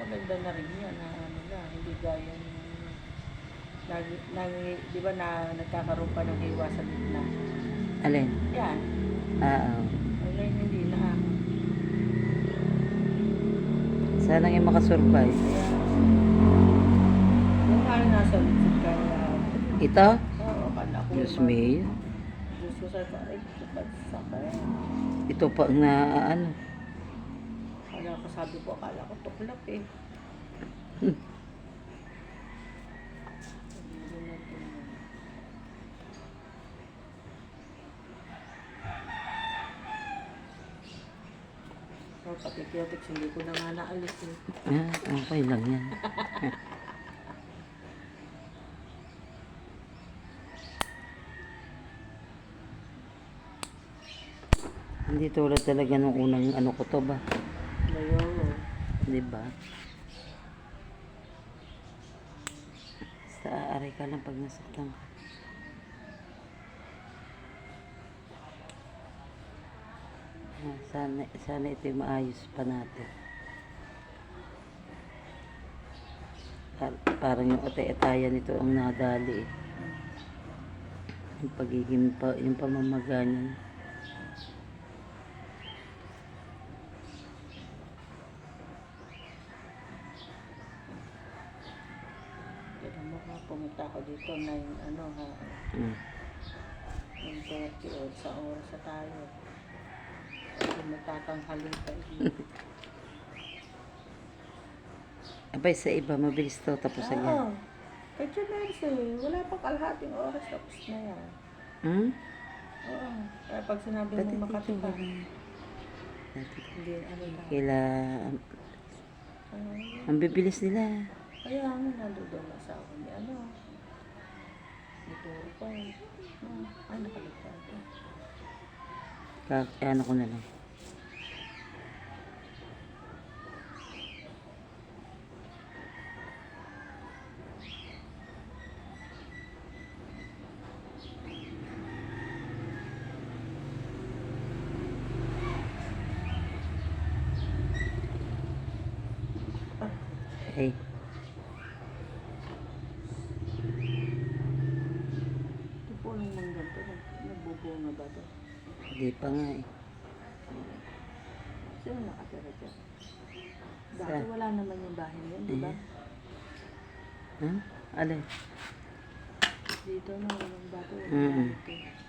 maganda na rin yan na ano na, hindi gaya ng di ba na nagkakaroon pa ng hiwa sa gitna. Alin? Yan. Oo. Ngayon hindi na. Sana nga makasurvive. Yung nga yung nasa likod kaya. Ito? Oo, kala ko. Diyos me. Diyos ko sa ay, sakay. Ito pa na ano. Kala ko sabi ko, akala ko tuklap eh. Oh, pati kiotics, hindi ko na nga naalis eh. Ah, okay lang yan. Hindi tulad talaga nung unang ano ko to ba? Ngayon. Diba? Sa aaray ka lang pag nasaktan ka. Sana ito yung maayos pa natin. Parang yung atay-atayan nito ang nadali eh. Yung pagiging yung pamamaga niya. Kaya mo nga, pumunta ako dito na yung ano ha. Yung 30 o sa oras sa tayo. Kasi magtatanghalin pa eh. Abay sa iba, mabilis to tapusan yan. Oo. Kaya Janeris eh, wala pang kalahating oras tapos na yan. Hmm? Oo. Kaya pag sinabi Pati mo Makati dito pa, wala. hindi ano na. Kila, ang bibilis nila. Kaya nga nandoon na sa akin ni ano. Ituro pa eh. Ay, nakaligtad. Ano ko na lang. Hey. Ito po nung ganito, nagbubunga ba ito? Hindi pa nga eh. Sino nakatira dyan? Dati wala naman yung bahay yun, di ba? Alin? Dito na walang bato. Mm-mm. Dito.